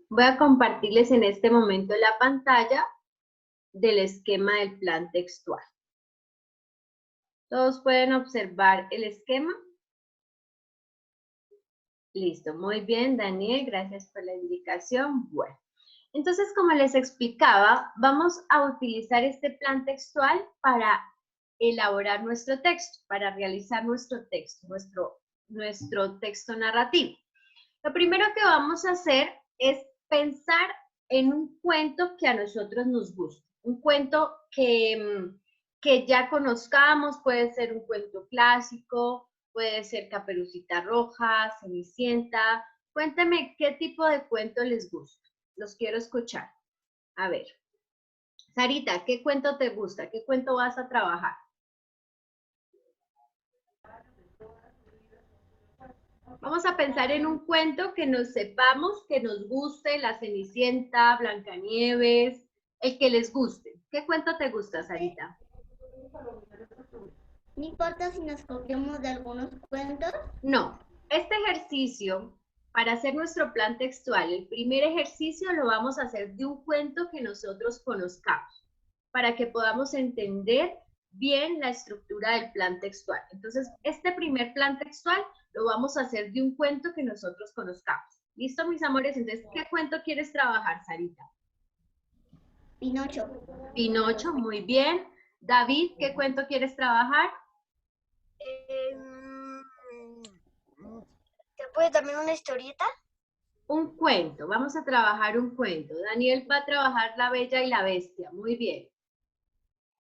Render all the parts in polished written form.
Voy a compartirles en este momento la pantalla del esquema del plan textual. ¿Todos pueden observar el esquema? Listo, muy bien, Daniel, gracias por la indicación. Bueno, entonces, como les explicaba, vamos a utilizar este plan textual para elaborar nuestro texto, para realizar nuestro texto, nuestro texto narrativo. Lo primero que vamos a hacer es pensar en un cuento que a nosotros nos guste, un cuento que ya conozcamos, puede ser un cuento clásico, puede ser Caperucita Roja, Cenicienta. Cuéntame qué tipo de cuento les gusta, los quiero escuchar. A ver, Sarita, ¿qué cuento te gusta? ¿Qué cuento vas a trabajar? Vamos a pensar en un cuento que nos sepamos, que nos guste, La Cenicienta, Blancanieves, el que les guste. ¿Qué cuento te gusta, Sarita? No importa si nos copiamos de algunos cuentos. No, este ejercicio, para hacer nuestro plan textual, el primer ejercicio lo vamos a hacer de un cuento que nosotros conozcamos, para que podamos entender bien la estructura del plan textual. Entonces, este primer plan textual lo vamos a hacer de un cuento que nosotros conozcamos. ¿Listo, mis amores? Entonces, ¿qué cuento quieres trabajar, Sarita? Pinocho. Pinocho, muy bien. David, ¿qué cuento quieres trabajar? ¿Te puede también una historieta? Un cuento, vamos a trabajar un cuento. Daniel va a trabajar La Bella y la Bestia, muy bien.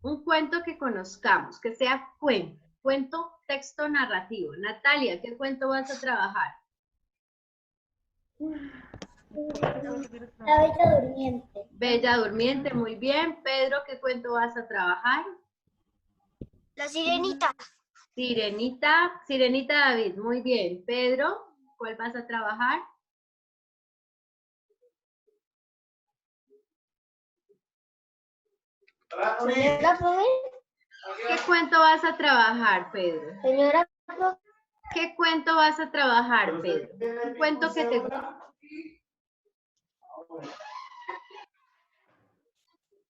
Un cuento que conozcamos, que sea cuento, texto narrativo. Natalia, ¿qué cuento vas a trabajar? La Bella Durmiente. Bella Durmiente, muy bien. Pedro, ¿qué cuento vas a trabajar? La Sirenita. Sirenita, Sirenita David, muy bien. Pedro, ¿cuál vas a trabajar? Señora, ¿Qué cuento vas a trabajar, Pedro? señora, ¿Qué cuento vas a trabajar, Pedro? Un cuento que te guste.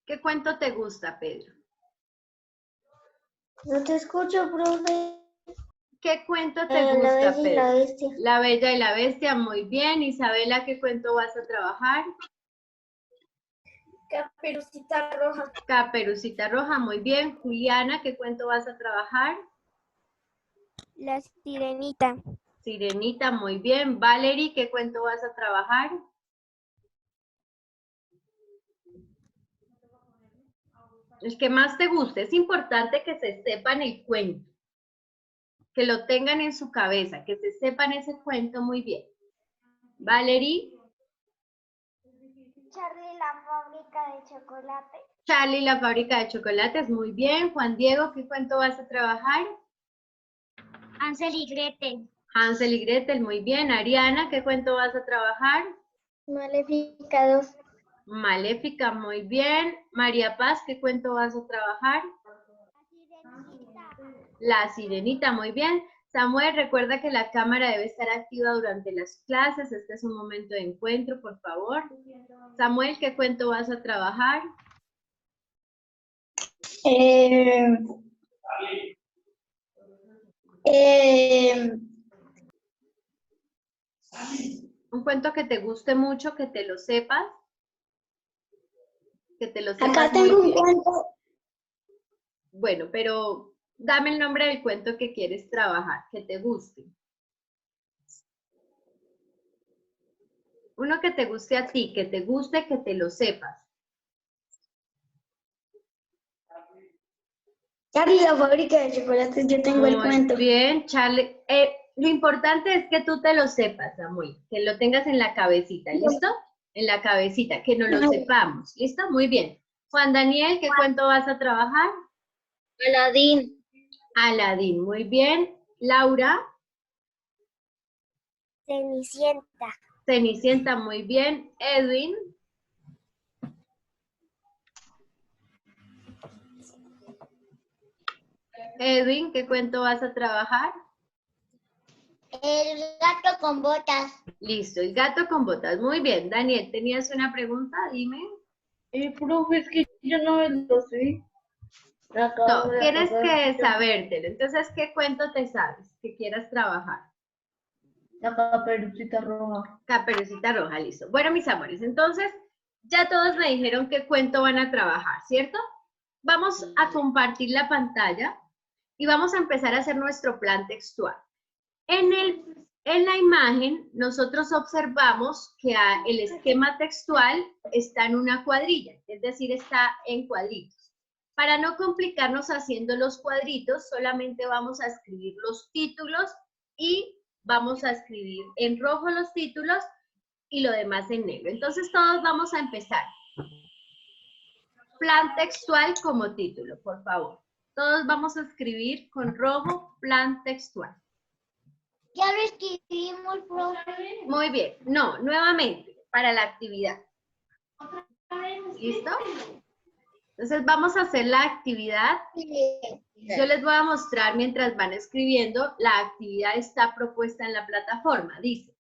¿Qué cuento te gusta, Pedro? no te escucho, profe. ¿Qué cuento te La gusta, Bella y la Pedro? Bestia. La Bella y la Bestia, muy bien. Isabela, ¿qué cuento vas a trabajar? Caperucita Roja. Caperucita Roja, muy bien. Juliana, ¿qué cuento vas a trabajar? La Sirenita. Sirenita, muy bien. Valerie, ¿qué cuento vas a trabajar? El que más te guste. Es importante que se sepan el cuento, que lo tengan en su cabeza, que se sepan ese cuento muy bien. Valerie. Charlie, la fábrica de chocolate. Charlie, la fábrica de chocolates, muy bien. Juan Diego, ¿qué cuento vas a trabajar? Hansel y Gretel. Hansel y Gretel, muy bien. Ariana, ¿qué cuento vas a trabajar? Maléfica 2. Maléfica, muy bien. María Paz, ¿qué cuento vas a trabajar? La Sirenita, muy bien. Samuel, recuerda que la cámara debe estar activa durante las clases. Este es un momento de encuentro, por favor. Samuel, ¿qué cuento vas a trabajar? Un cuento que te guste mucho, que te lo sepas. Que te lo sepas Acá tengo muy un bien. cuento. Bueno, pero dame el nombre del cuento que quieres trabajar, que te guste. Uno que te guste a ti, que te guste, que te lo sepas. Charlie, la fábrica de chocolates. Yo tengo el cuento. Muy bien, Charlie. Lo importante es que tú te lo sepas, Samuel, que lo tengas en la cabecita, ¿listo? En la cabecita, que no lo sepamos, ¿listo? Muy bien. Juan Daniel, ¿qué cuento vas a trabajar? Aladín. Aladín, muy bien. Laura. Cenicienta. Cenicienta, muy bien. Edwin. Edwin, ¿qué cuento vas a trabajar? El gato con botas. Listo, el gato con botas. Muy bien. Daniel, ¿tenías una pregunta? Dime. Profe, es que yo no lo sé. No, tienes que sabértelo. Entonces, ¿qué cuento te sabes que quieras trabajar? La Caperucita Roja. Caperucita Roja, listo. Bueno, mis amores, entonces ya todos me dijeron qué cuento van a trabajar, ¿cierto? Vamos a compartir la pantalla y vamos a empezar a hacer nuestro plan textual. En la imagen, nosotros observamos que el esquema textual está en una cuadrilla, es decir, está en cuadritos. Para no complicarnos haciendo los cuadritos, solamente vamos a escribir los títulos y vamos a escribir en rojo los títulos y lo demás en negro. Entonces todos vamos a empezar. Plan textual como título, por favor. Todos vamos a escribir con rojo plan textual. Ya lo escribimos, profe. Muy bien. No, nuevamente, para la actividad. ¿Listo? Entonces vamos a hacer la actividad. Yo les voy a mostrar mientras van escribiendo. La actividad está propuesta en la plataforma. Dice,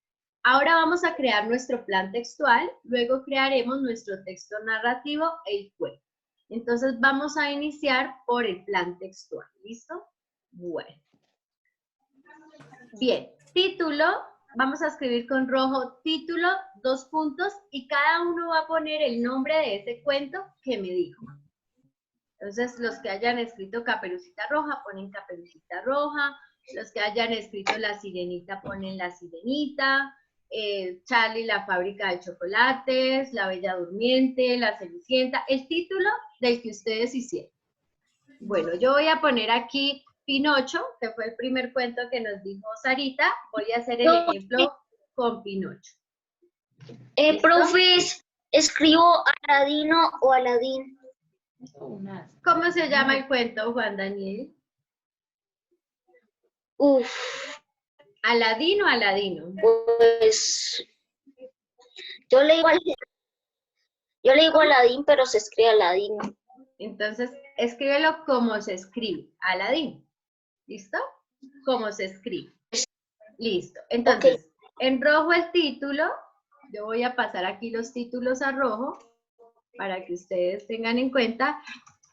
ahora vamos a crear nuestro plan textual, luego crearemos nuestro texto narrativo e el cuento. Entonces vamos a iniciar por el plan textual. ¿Listo? Bueno. Bien, título, vamos a escribir con rojo título, 2 puntos, y cada uno va a poner el nombre de ese cuento que me dijo. Entonces, los que hayan escrito Caperucita Roja ponen Caperucita Roja, los que hayan escrito La Sirenita ponen La Sirenita, Charlie la fábrica de chocolates, La Bella Durmiente, La Cenicienta, el título del que ustedes hicieron. Bueno, yo voy a poner aquí Pinocho, que fue el primer cuento que nos dijo Sarita. Voy a hacer el ejemplo con Pinocho. Profe, ¿escribo Aladino o Aladín? ¿Cómo se llama el cuento, Juan Daniel? ¿Aladino o Aladino? Pues yo le digo Aladín, pero se escribe Aladino. Entonces, escríbelo como se escribe, Aladín. ¿Listo? Como se escribe. Listo. Entonces, en rojo el título, yo voy a pasar aquí los títulos a rojo para que ustedes tengan en cuenta,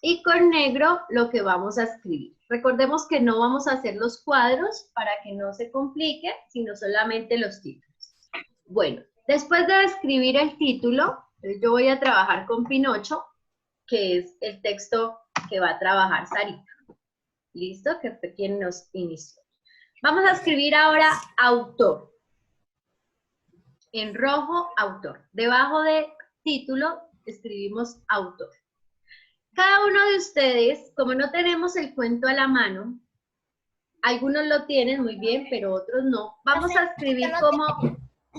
y con negro lo que vamos a escribir. Recordemos que no vamos a hacer los cuadros para que no se complique, sino solamente los títulos. Bueno, después de escribir el título, yo voy a trabajar con Pinocho, que es el texto que va a trabajar Sarita. ¿Listo? Que fue quien nos inició. Vamos a escribir ahora autor. En rojo, autor. Debajo de título, escribimos autor. Cada uno de ustedes, como no tenemos el cuento a la mano, algunos lo tienen muy bien, pero otros no, vamos a escribir como...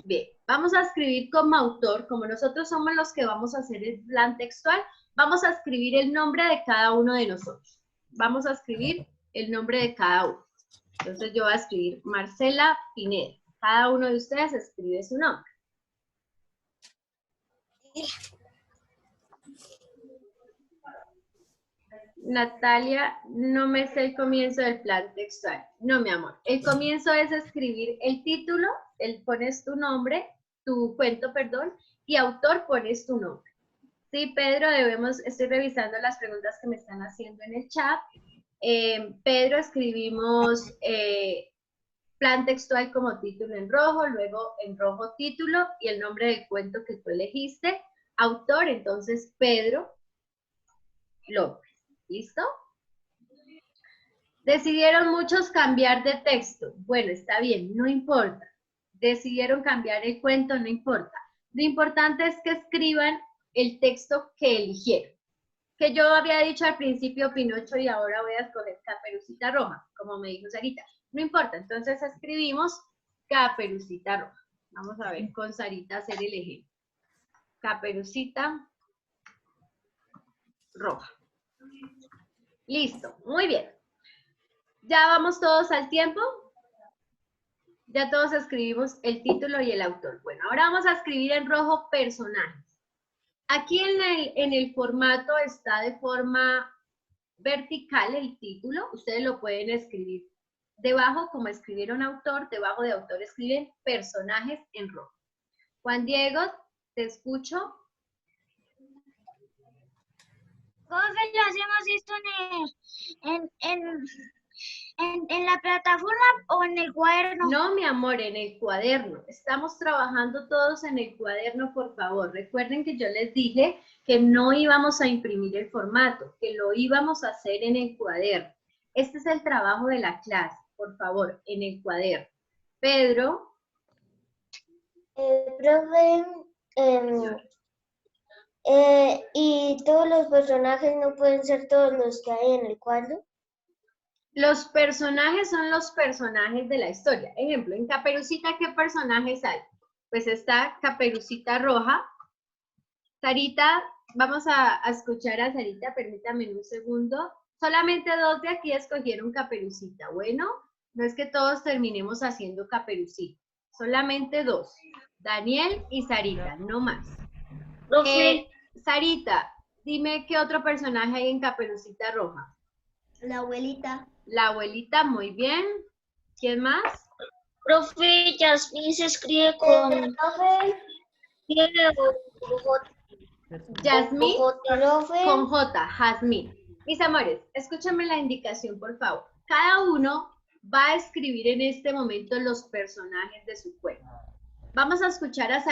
Bien, vamos a escribir como autor, como nosotros somos los que vamos a hacer el plan textual, vamos a escribir el nombre de cada uno de nosotros. Vamos a escribir el nombre de cada uno. Entonces yo voy a escribir Marcela Pineda. Cada uno de ustedes escribe su nombre. Natalia, no me sé el comienzo del plan textual. No, mi amor. El comienzo es escribir el título, pones tu nombre, tu cuento, perdón, y autor pones tu nombre. Sí, Pedro, estoy revisando las preguntas que me están haciendo en el chat. Pedro, escribimos plan textual como título en rojo, luego en rojo título y el nombre del cuento que tú elegiste. Autor, entonces Pedro López. ¿Listo? Decidieron muchos cambiar de texto. Bueno, está bien, no importa. Decidieron cambiar el cuento, no importa. Lo importante es que escriban el texto que eligieron. Que yo había dicho al principio Pinocho y ahora voy a escoger Caperucita Roja, como me dijo Sarita. No importa, entonces escribimos Caperucita Roja. Vamos a ver con Sarita hacer el ejemplo. Caperucita Roja. Listo, muy bien. ¿Ya vamos todos al tiempo? Ya todos escribimos el título y el autor. Bueno, ahora vamos a escribir en rojo personajes. Aquí en el formato está de forma vertical el título. Ustedes lo pueden escribir debajo, como escribieron autor, debajo de autor escriben personajes en rojo. Juan Diego, te escucho. Profe, lo hacemos esto en la plataforma o en el cuaderno. No, mi amor, en el cuaderno. Estamos trabajando todos en el cuaderno, por favor. Recuerden que yo les dije que no íbamos a imprimir el formato, que lo íbamos a hacer en el cuaderno. Este es el trabajo de la clase, por favor, en el cuaderno. Pedro. Profe, ¿y todos los personajes no pueden ser todos los que hay en el cuadro? Los personajes son los personajes de la historia. Ejemplo, en Caperucita, ¿qué personajes hay? Pues está Caperucita Roja. Sarita, vamos a escuchar a Sarita, permítame un segundo. Solamente 2 de aquí escogieron Caperucita. Bueno, no es que todos terminemos haciendo Caperucita. Solamente 2. Daniel y Sarita, no más. Profe, Sarita, dime qué otro personaje hay en Caperucita Roja. La abuelita. La abuelita, muy bien. ¿Quién más? profe, Yasmín se escribe con Profe, G o J. Yasmín profe. con J, Jazmín. Mis amores, escúchame la indicación, por favor. Cada uno va a escribir en este momento los personajes de su cuento. Vamos a escuchar a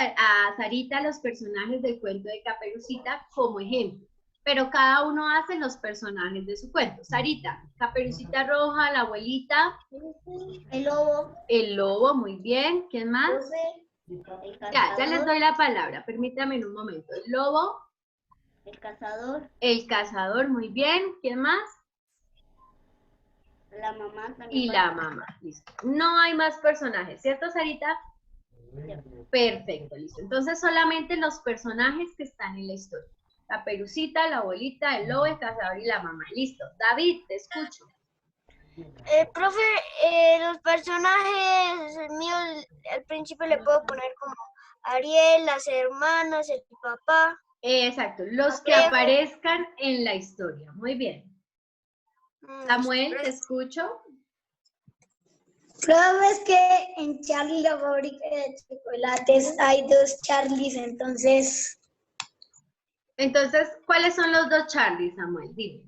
Sarita los personajes del cuento de Caperucita como ejemplo. Pero cada uno hace los personajes de su cuento. Sarita, Caperucita Roja, la abuelita. El lobo. El lobo, muy bien. ¿Quién más? Profe, el Ya les doy la palabra. Permítame un momento. El lobo. El cazador. El cazador, muy bien. ¿Quién más? La mamá también. Y la mamá. Listo. No hay más personajes, ¿cierto, Sarita? Perfecto, listo. Entonces solamente los personajes que están en la historia. La Perucita, la abuelita, el lobo, el cazador y la mamá. Listo. David, te escucho. Profe, los personajes míos al principio le puedo poner como Ariel, las hermanas, el papá. Exacto, los que Diego. aparezcan en la historia. Muy bien. Samuel, te escucho. Profe, es que en Charlie la fábrica de chocolates hay 2 Charlies, entonces Entonces, ¿cuáles son los 2 Charlie, Samuel? Dime.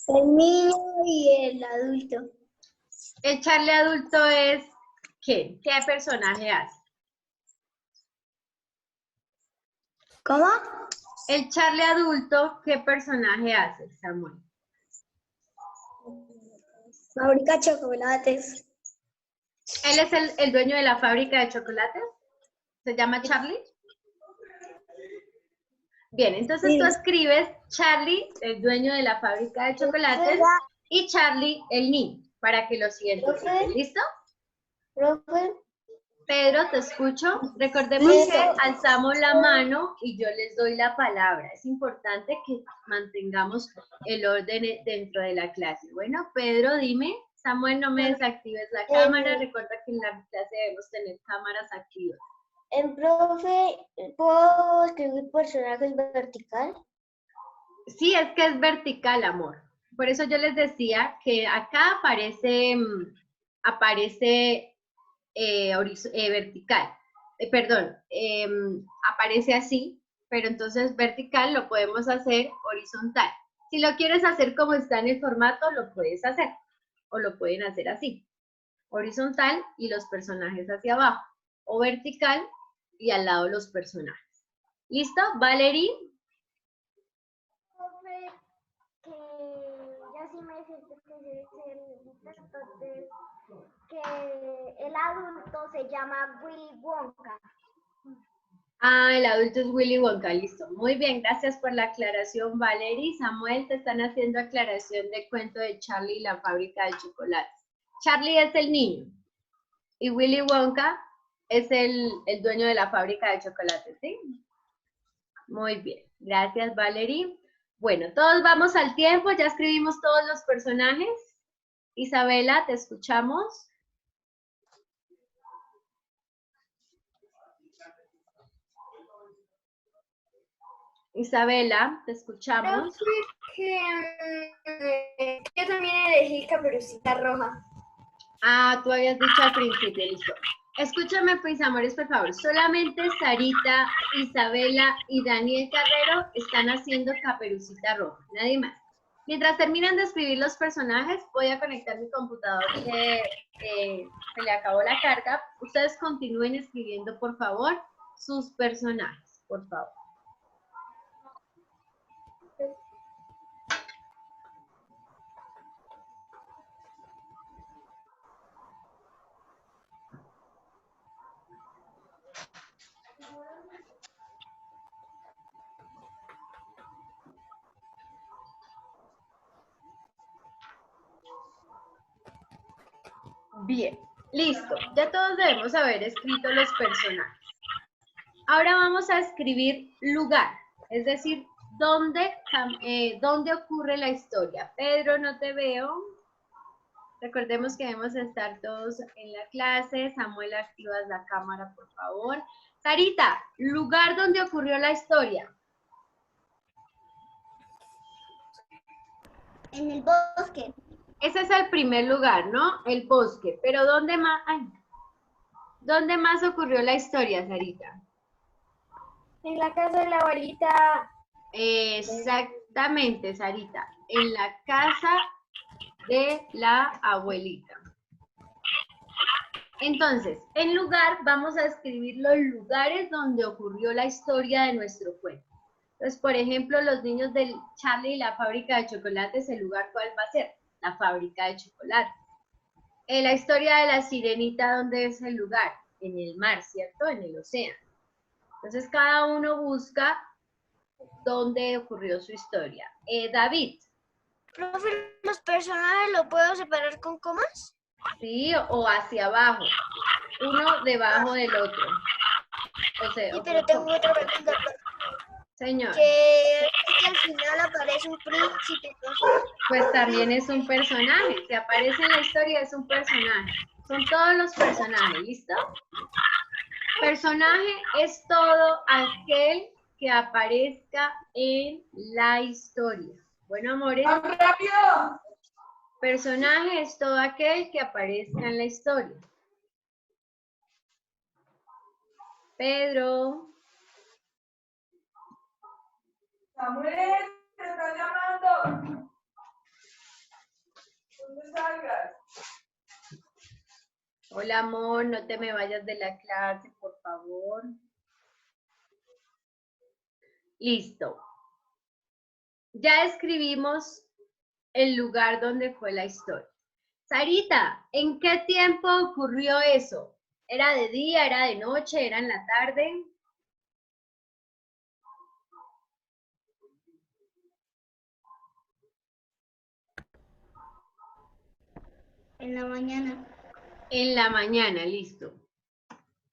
el niño y el adulto. El Charlie adulto es ¿qué? ¿Qué personaje hace? ¿Cómo? El Charlie adulto, ¿qué personaje hace, Samuel? Fabrica chocolates. ¿Él es el dueño de la fábrica de chocolates? ¿Se llama Charlie? Bien, entonces tú escribes Charlie, el dueño de la fábrica de chocolates, y Charlie, el niño, para que los identifiquen. ¿Listo? Profe, Pedro, te escucho. Recordemos que alzamos la mano y yo les doy la palabra. Es importante que mantengamos el orden dentro de la clase. Bueno, Pedro, dime. Samuel, no me desactives la cámara. Recuerda que en la clase debemos tener cámaras activas. profe, ¿puedo escribir personajes vertical? Sí, es que es vertical, amor. Por eso yo les decía que acá aparece vertical. Aparece así, pero entonces vertical lo podemos hacer horizontal. Si lo quieres hacer como está en el formato, lo puedes hacer. O lo pueden hacer así. Horizontal y los personajes hacia abajo. O vertical y al lado los personajes. ¿Listo? Valerie. Profe, que ya sí me siento que debe ser entonces que el adulto se llama Willy Wonka. Ah, el adulto es Willy Wonka, listo. Muy bien, gracias por la aclaración, Valerie. Samuel, te están haciendo aclaración del cuento de Charlie y la fábrica de chocolates. Charlie es el niño y Willy Wonka es el dueño de la fábrica de chocolates, ¿sí? Muy bien, gracias, Valerie. Bueno, todos vamos al tiempo, ya escribimos todos los personajes. Isabela, te escuchamos. Isabela, te escuchamos. Yo también elegí Caperucita Roja. Ah, tú habías dicho al principio, listo. Escúchame, pues, amores, por favor. Solamente Sarita, Isabela y Daniel Carrero están haciendo Caperucita Roja, nadie más. Mientras terminan de escribir los personajes, voy a conectar mi computador que se le acabó la carga. Ustedes continúen escribiendo, por favor, sus personajes, por favor. Bien, listo. Ya todos debemos haber escrito los personajes. Ahora vamos a escribir lugar, es decir, ¿dónde ocurre la historia? Pedro, no te veo. Recordemos que debemos estar todos en la clase. Samuel, activas la cámara, por favor. Sarita, lugar donde ocurrió la historia. En el bosque. Ese es el primer lugar, ¿no? El bosque. Pero ¿dónde más ocurrió la historia, Sarita? En la casa de la abuelita. Exactamente, Sarita. En la casa de la abuelita. Entonces, en lugar vamos a escribir los lugares donde ocurrió la historia de nuestro cuento. Entonces, por ejemplo, los niños del Charlie y la fábrica de chocolates, ¿el lugar cuál va a ser? La fábrica de chocolate. La historia de la sirenita, ¿dónde es el lugar? En el mar, ¿cierto? En el océano. Entonces, cada uno busca dónde ocurrió su historia. David. Profe, ¿los personajes los puedo separar con comas? Sí, o hacia abajo. Uno debajo del otro. O sea, Sí, pero tengo otra pregunta. Señor. Que al final aparece un príncipe. Pues también es un personaje. Si aparece en la historia es un personaje. Son todos los personajes, ¿listo? Personaje es todo aquel que aparezca en la historia. Bueno, amores. ¡Rápido! Personaje es todo aquel que aparezca en la historia. Pedro. Samuel, te están llamando. ¿Dónde salgas? Hola, amor, no te me vayas de la clase, por favor. Listo. Ya escribimos el lugar donde fue la historia. Sarita, ¿en qué tiempo ocurrió eso? ¿Era de día, era de noche, era en la tarde? En la mañana. En la mañana, listo.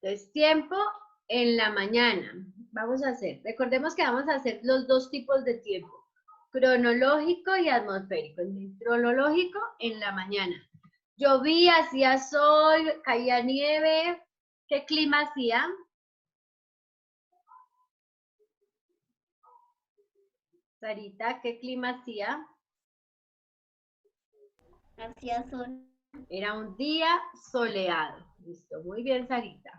Entonces, tiempo en la mañana. Vamos a hacer, recordemos que vamos a hacer los dos tipos de tiempo, cronológico y atmosférico. El cronológico en la mañana. Llovía, hacía sol, caía nieve. ¿Qué clima hacía? Sarita, ¿qué clima hacía? Hacía sol. Era un día soleado. Listo, muy bien, Sarita.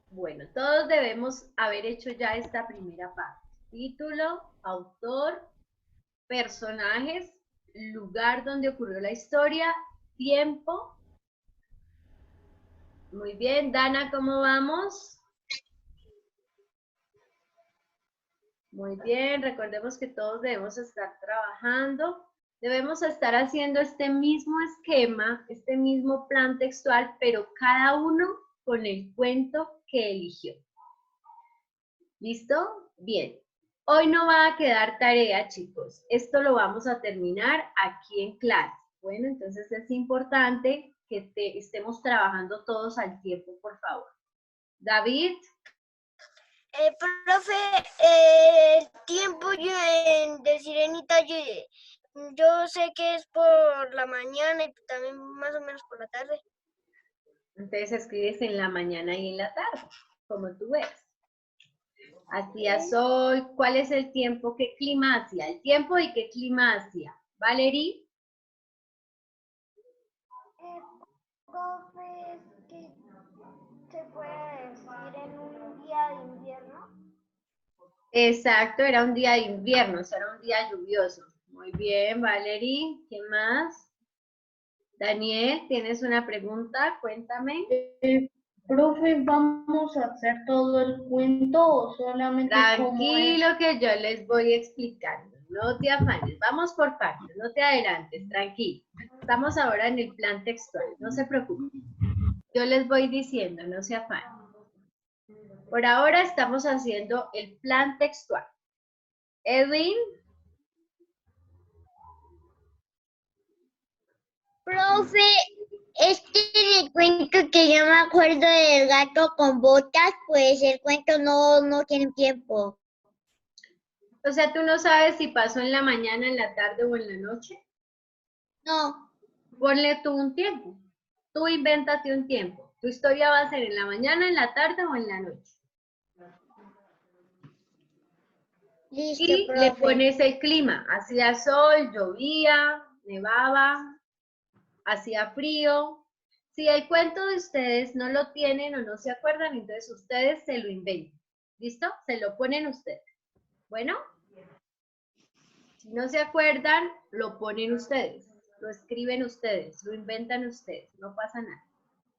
Bueno, todos debemos haber hecho ya esta primera parte. Título, autor, personajes, lugar donde ocurrió la historia, tiempo. Muy bien, Dana, ¿cómo vamos? Muy bien, recordemos que todos debemos estar trabajando. Debemos estar haciendo este mismo esquema, este mismo plan textual, pero cada uno con el cuento que eligió. ¿Listo? Bien. Hoy no va a quedar tarea, chicos. Esto lo vamos a terminar aquí en clase. Bueno, entonces es importante que estemos trabajando todos al tiempo, por favor. David. Profe, el tiempo de Sirenita, yo sé que es por la mañana y también más o menos por la tarde. Entonces escribes en la mañana y en la tarde, como tú ves. Hacía sol. ¿Cuál es el tiempo? ¿Qué clima hacía? El tiempo y qué clima hacía. Valerie. Profe, es que se puede decir en un día de invierno. Exacto, era un día de invierno, o sea, era un día lluvioso. Muy bien, Valerie. ¿Qué más? Daniel, ¿tienes una pregunta? Cuéntame. Profe, ¿vamos a hacer todo el cuento o solamente como es? Tranquilo que yo les voy explicando. No te afanes. Vamos por partes, no te adelantes, tranquilo. Estamos ahora en el plan textual, no se preocupen. Yo les voy diciendo, no se afanen. Por ahora estamos haciendo el plan textual. Edwin, Profe, este es el cuento que yo me acuerdo del gato con botas, pues el cuento no tiene tiempo. o sea, tú no sabes si pasó en la mañana, en la tarde o en la noche. No, Ponle tú un tiempo. Tú invéntate un tiempo. Tu historia va a ser en la mañana, en la tarde o en la noche. listo, Y le profe. pones el clima. Hacía sol, llovía, nevaba, hacía frío. Si el cuento de ustedes no lo tienen o no se acuerdan, entonces ustedes se lo inventan. ¿Listo? Se lo ponen ustedes. Bueno, si no se acuerdan, lo ponen ustedes, lo escriben ustedes, lo inventan ustedes, no pasa nada.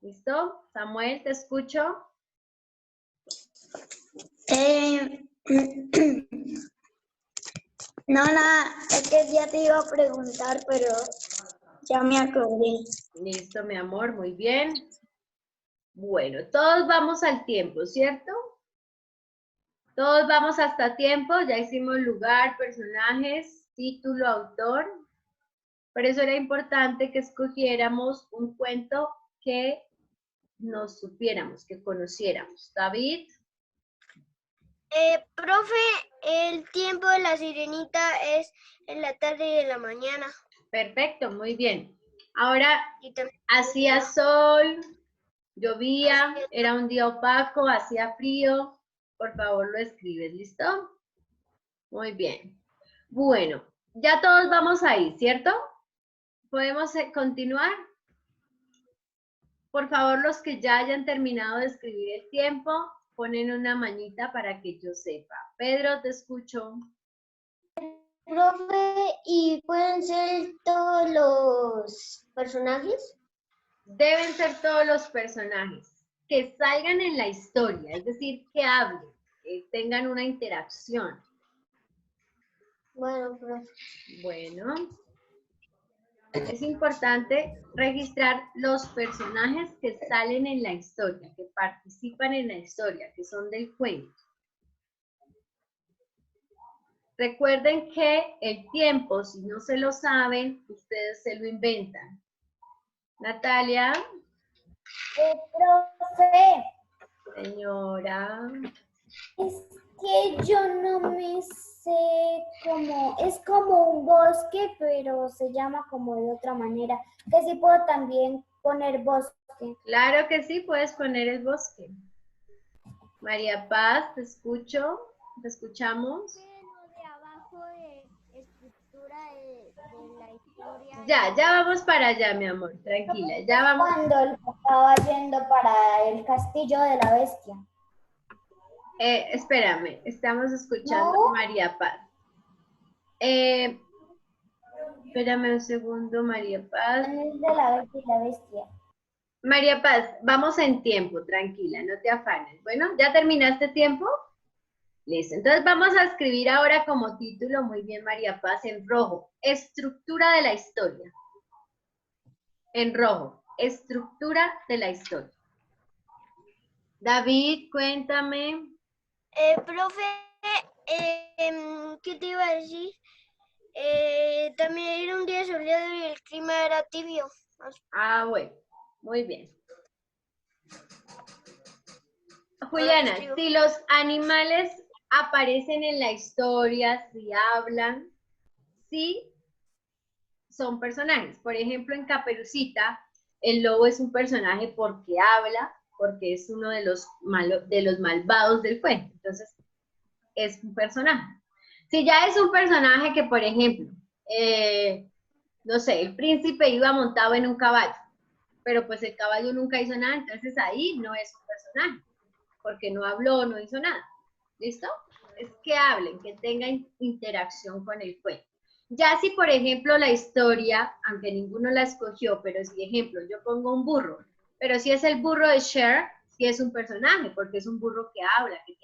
¿Listo? Samuel, te escucho. No, nada, es que ya te iba a preguntar, pero ya me acordé. Listo, mi amor, muy bien. Bueno, todos vamos al tiempo, ¿cierto? Todos vamos hasta tiempo, ya hicimos lugar, personajes, título, autor. Por eso era importante que escogiéramos un cuento que nos supiéramos, que conociéramos. David. Profe, el tiempo de la sirenita es en la tarde y en la mañana. Perfecto, muy bien. Ahora, Y también hacía sol, llovía, era un día opaco, hacía frío. Por favor, lo escribes, ¿listo? Muy bien. Bueno, ya todos vamos ahí, ¿cierto? ¿Podemos continuar? Por favor, los que ya hayan terminado de escribir el tiempo, ponen una manita para que yo sepa. Pedro, te escucho. profe, ¿y pueden ser todos los personajes? Deben ser todos los personajes que salgan en la historia, es decir, que hablen, que tengan una interacción. Bueno, profe. Bueno, es importante registrar los personajes que salen en la historia, que participan en la historia, que son del cuento. Recuerden que el tiempo, si no se lo saben, ustedes se lo inventan. Natalia. Profe, Señora. es que yo no me sé cómo, es como un bosque, pero se llama como de otra manera. Que sí puedo también poner bosque. Claro que sí, puedes poner el bosque. María Paz, te escucho, te escuchamos. De abajo de estructura de la historia. Ya vamos para allá, mi amor, tranquila, ya vamos. Cuando el papá va yendo para el castillo de la bestia. Espérame, estamos escuchando No. a María Paz. Espérame un segundo, María Paz. Es de la bestia y la bestia. María Paz, vamos en tiempo, tranquila, no te afanes. Bueno, ¿ya terminaste tiempo? Listo, entonces vamos a escribir ahora como título, muy bien María Paz, en rojo, estructura de la historia. En rojo, estructura de la historia. David, cuéntame. Profe, ¿qué te iba a decir? También era un día soleado y el clima era tibio. Ah, bueno, muy bien. Juliana, si los animales aparecen en la historia, si hablan, sí son personajes. Por ejemplo, en Caperucita, el lobo es un personaje porque habla, porque es uno de los malvados del cuento. Entonces, es un personaje. Si ya es un personaje que, por ejemplo, no sé, el príncipe iba montado en un caballo, pero pues el caballo nunca hizo nada, entonces ahí no es un personaje, porque no habló, no hizo nada. ¿Listo? Es que hablen, que tengan interacción con el cuento. Ya si, por ejemplo, la historia, aunque ninguno la escogió, pero si, ejemplo, yo pongo un burro, pero si es el burro de Cher, sí es un personaje, porque es un burro que habla, que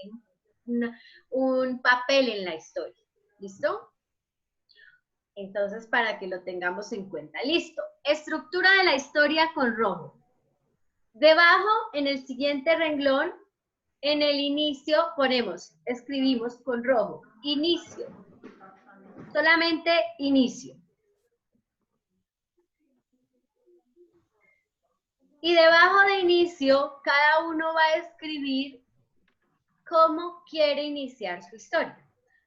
tiene un papel en la historia. ¿Listo? Entonces, para que lo tengamos en cuenta. Listo. Estructura de la historia con rojo. Debajo, en el siguiente renglón, en el inicio ponemos, escribimos con rojo, inicio. Solamente inicio. Y debajo de inicio, cada uno va a escribir cómo quiere iniciar su historia.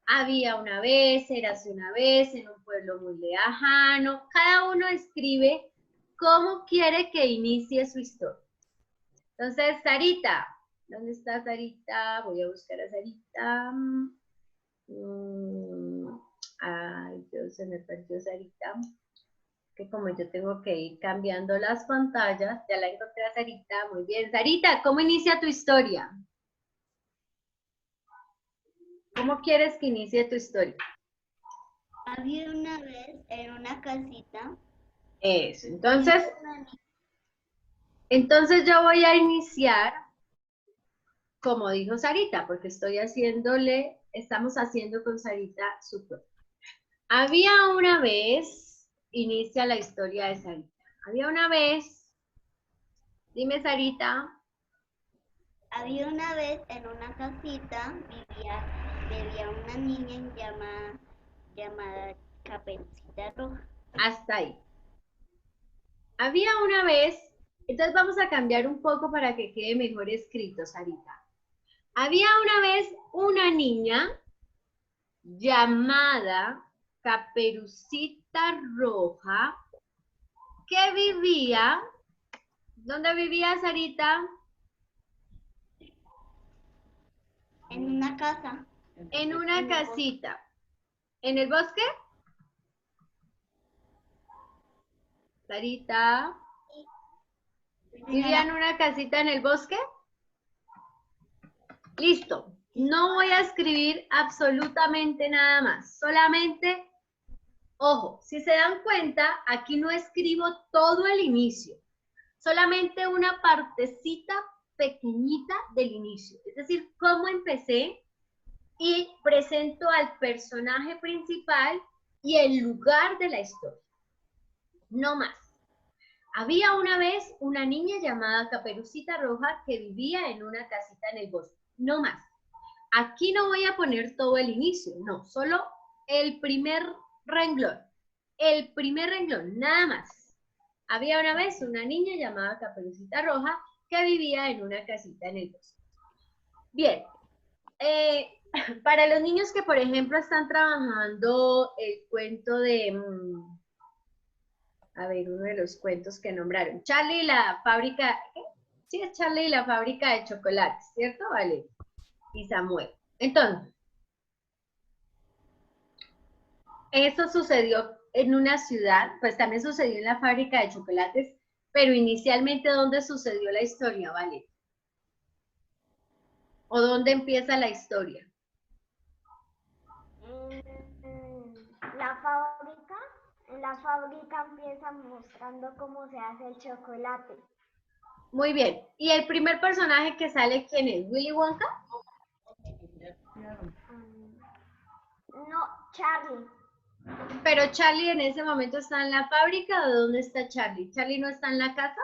Había una vez, érase una vez, en un pueblo muy lejano. Cada uno escribe cómo quiere que inicie su historia. Entonces, Sarita, ¿dónde está Sarita? Voy a buscar a Sarita. Ay, Dios, se me perdió Sarita. Que como yo tengo que ir cambiando las pantallas, ya la encontré a Sarita. Muy bien. Sarita, ¿cómo inicia tu historia? ¿Cómo quieres que inicie tu historia? Había una vez en una casita. Eso, entonces yo voy a iniciar, como dijo Sarita, porque estamos haciendo con Sarita su cuento. Había una vez, inicia la historia de Sarita. Había una vez, dime Sarita. Había una vez en una casita vivía una niña llamada Caperucita Roja. Hasta ahí. Había una vez, entonces vamos a cambiar un poco para que quede mejor escrito, Sarita. Había una vez una niña llamada Caperucita Roja que vivía, ¿dónde vivía Sarita? En una casa. En una casita. ¿En el bosque? Sarita. ¿Vivía en una casita en el bosque? Listo. No voy a escribir absolutamente nada más. Solamente, ojo, si se dan cuenta, aquí no escribo todo el inicio. Solamente una partecita pequeñita del inicio. Es decir, cómo empecé y presento al personaje principal y el lugar de la historia. No más. Había una vez una niña llamada Caperucita Roja que vivía en una casita en el bosque. No más. Aquí no voy a poner todo el inicio, no, solo el primer renglón. El primer renglón, nada más. Había una vez una niña llamada Caperucita Roja que vivía en una casita en el bosque. Bien, para los niños que, por ejemplo, están trabajando el cuento de, a ver, uno de los cuentos que nombraron, Charlie y la fábrica, sí es Charlie y la fábrica de chocolates, ¿cierto? Vale, y Samuel. Entonces, eso sucedió en una ciudad, pues también sucedió en la fábrica de chocolates, pero inicialmente, ¿dónde sucedió la historia, Vale? ¿O dónde empieza la historia? La fábrica, en la fábrica empiezan mostrando cómo se hace el chocolate. Muy bien. ¿Y el primer personaje que sale quién es? ¿Willy Wonka? No, Charlie. Pero Charlie en ese momento está en la fábrica, ¿o dónde está Charlie? ¿Charlie no está en la casa?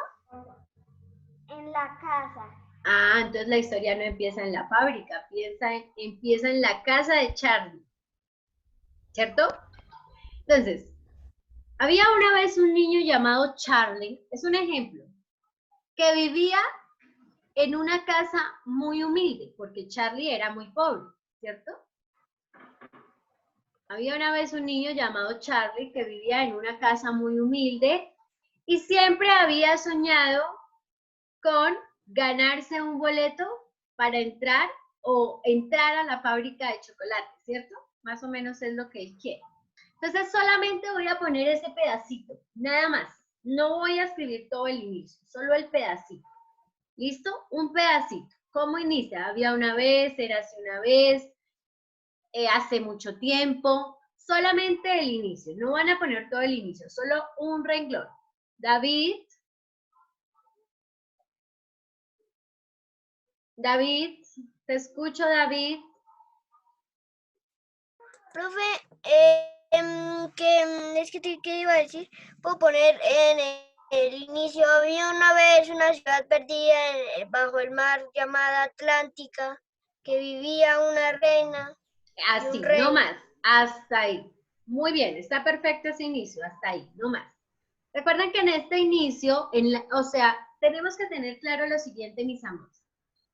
En la casa. Ah, entonces la historia no empieza en la fábrica, empieza en la casa de Charlie. ¿Cierto? Entonces, había una vez un niño llamado Charlie, es un ejemplo, que vivía en una casa muy humilde, porque Charlie era muy pobre, ¿cierto? Había una vez un niño llamado Charlie que vivía en una casa muy humilde y siempre había soñado con ganarse un boleto para entrar o entrar a la fábrica de chocolate, ¿cierto? Más o menos es lo que él quiere. Entonces solamente voy a poner ese pedacito, nada más. No voy a escribir todo el inicio, solo el pedacito. ¿Listo? Un pedacito. ¿Cómo inicia? Había una vez, érase una vez, hace mucho tiempo. Solamente el inicio. No van a poner todo el inicio, solo un renglón. David. David, te escucho, David. Profe, ¿qué iba a decir? Puedo poner en el inicio, había una vez una ciudad perdida bajo el mar llamada Atlántica, que vivía una reina. Así, no más, hasta ahí. Muy bien, está perfecto ese inicio, hasta ahí, no más. Recuerden que en este inicio, o sea, tenemos que tener claro lo siguiente, mis amores.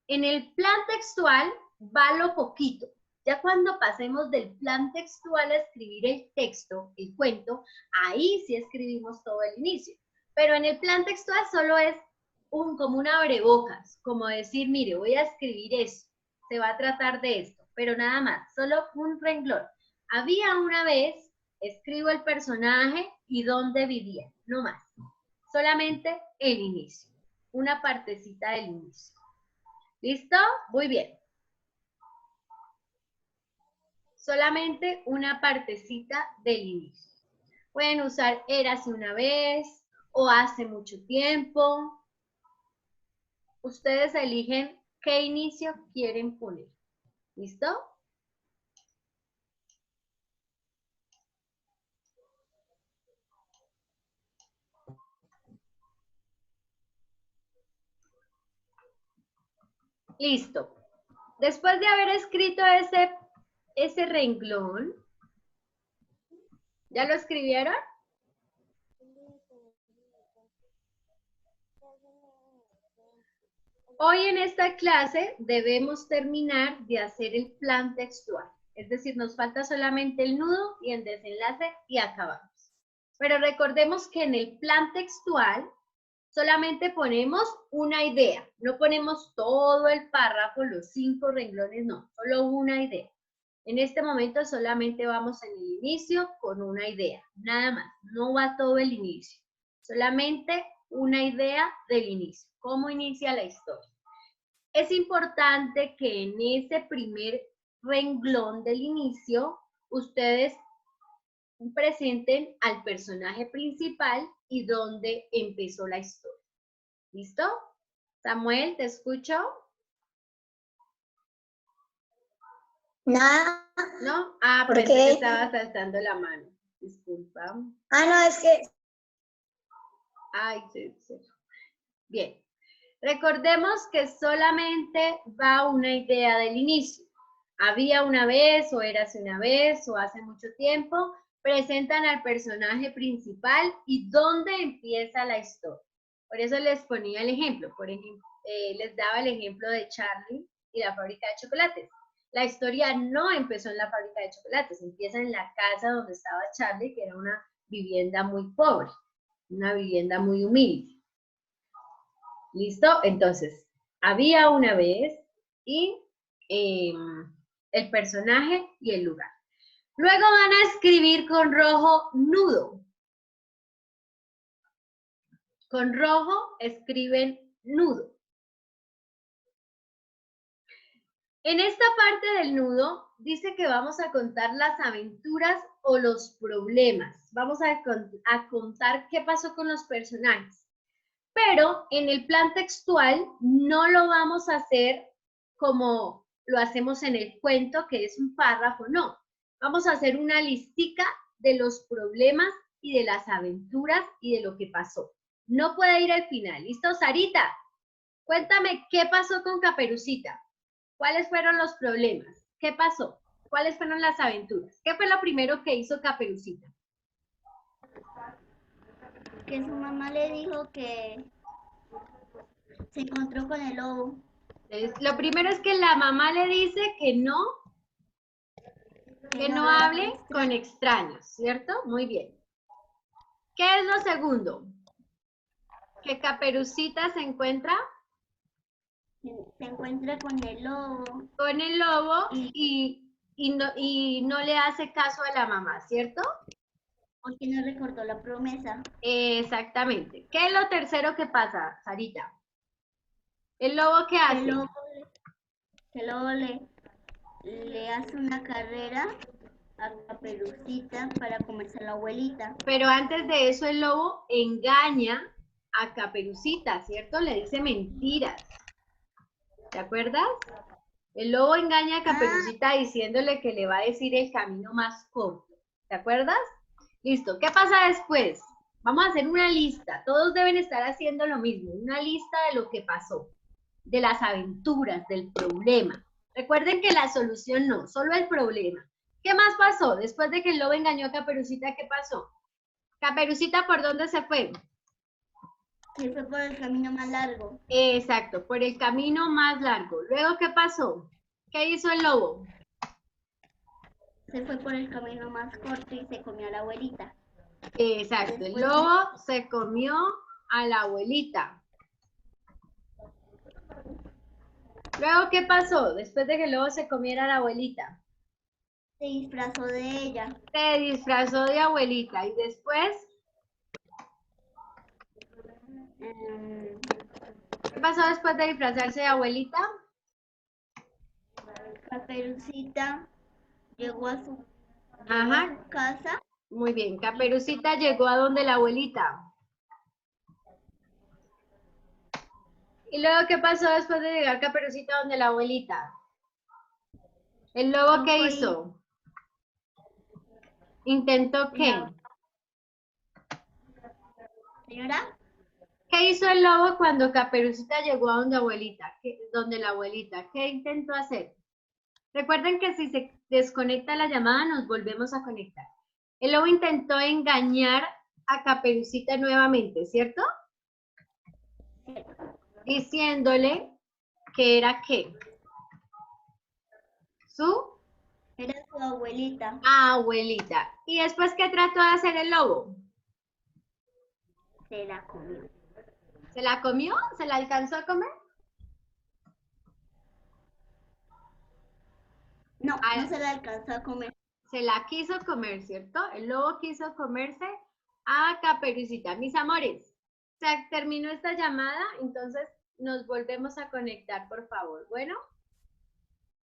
En el plan textual va lo poquito. Ya cuando pasemos del plan textual a escribir el texto, el cuento, ahí sí escribimos todo el inicio. Pero en el plan textual solo es como un abrebocas, como decir, mire, voy a escribir eso, se va a tratar de esto, pero nada más, solo un renglón. Había una vez, escribo el personaje y dónde vivía, no más. Solamente el inicio, una partecita del inicio. ¿Listo? Muy bien. Solamente una partecita del inicio. Pueden usar érase una vez o hace mucho tiempo. Ustedes eligen qué inicio quieren poner. ¿Listo? Listo. Después de haber escrito ese renglón, ¿ya lo escribieron? Hoy en esta clase debemos terminar de hacer el plan textual. Es decir, nos falta solamente el nudo y el desenlace y acabamos. Pero recordemos que en el plan textual solamente ponemos una idea. No ponemos todo el párrafo, los 5 renglones, no. Solo una idea. En este momento solamente vamos en el inicio con una idea. Nada más. No va todo el inicio. Solamente una idea del inicio. ¿Cómo inicia la historia? Es importante que en ese primer renglón del inicio, ustedes presenten al personaje principal y dónde empezó la historia. ¿Listo? Samuel, ¿te escucho? Nada. ¿No? Ah, ¿Por pensé qué? que estaba saltando la mano. Disculpa. Ah, no, es que... Ay, sí. Bien. Recordemos que solamente va una idea del inicio. Había una vez, o érase una vez, o hace mucho tiempo. Presentan al personaje principal y dónde empieza la historia. Por eso les ponía el ejemplo. Por ejemplo, les daba el ejemplo de Charlie y la fábrica de chocolates. La historia no empezó en la fábrica de chocolates, empieza en la casa donde estaba Charlie, que era una vivienda muy pobre, una vivienda muy humilde. ¿Listo? Entonces, había una vez y el personaje y el lugar. Luego van a escribir con rojo nudo. Con rojo escriben nudo. En esta parte del nudo dice que vamos a contar las aventuras o los problemas. Vamos a contar qué pasó con los personajes. Pero en el plan textual no lo vamos a hacer como lo hacemos en el cuento, que es un párrafo, no. Vamos a hacer una listica de los problemas y de las aventuras y de lo que pasó. No puede ir al final. ¿Listo, Sarita? Cuéntame qué pasó con Caperucita. ¿Cuáles fueron los problemas? ¿Qué pasó? ¿Cuáles fueron las aventuras? ¿Qué fue lo primero que hizo Caperucita? Que su mamá le dijo que se encontró con el lobo. Entonces, lo primero es que la mamá le dice que no hable con extraños, ¿cierto? Muy bien. ¿Qué es lo segundo? Que Caperucita se encuentra Se encuentra con el lobo. Con el lobo y no le hace caso a la mamá, ¿cierto? Porque no recordó la promesa. Exactamente. ¿Qué es lo tercero que pasa, Sarita? ¿El lobo qué hace? El lobo le hace una carrera a Caperucita para comerse a la abuelita. Pero antes de eso el lobo engaña a Caperucita, ¿cierto? Le dice mentiras. ¿Te acuerdas? El lobo engaña a Caperucita diciéndole que le va a decir el camino más corto. ¿Te acuerdas? Listo. ¿Qué pasa después? Vamos a hacer una lista. Todos deben estar haciendo lo mismo. Una lista de lo que pasó. De las aventuras, del problema. Recuerden que la solución no, solo el problema. ¿Qué más pasó? Después de que el lobo engañó a Caperucita, ¿qué pasó? Caperucita, ¿por dónde se fue? Se fue por el camino más largo. Exacto, por el camino más largo. Luego, ¿qué pasó? ¿Qué hizo el lobo? Se fue por el camino más corto y se comió a la abuelita. Exacto, el lobo se comió a la abuelita. Luego, ¿qué pasó? Después de que el lobo se comiera a la abuelita. Se disfrazó de ella. Se disfrazó de abuelita. ¿Y después? ¿Qué pasó después de disfrazarse de abuelita? Caperucita llegó a su casa. Muy bien, Caperucita llegó a donde la abuelita. ¿Y luego qué pasó después de llegar Caperucita a donde la abuelita? ¿El lobo qué hizo? ¿Intentó qué? Señora. ¿Qué hizo el lobo cuando Caperucita llegó a donde la abuelita? ¿Qué intentó hacer? Recuerden que si se desconecta la llamada, nos volvemos a conectar. El lobo intentó engañar a Caperucita nuevamente, ¿cierto? Diciéndole que era ¿qué? Era su abuelita. Abuelita. ¿Y después qué trató de hacer el lobo? Se la comió. ¿Se la comió? ¿Se la alcanzó a comer? No, no se la alcanzó a comer. Se la quiso comer, ¿cierto? El lobo quiso comerse a Caperucita. Mis amores, se terminó esta llamada, entonces nos volvemos a conectar, por favor. Bueno.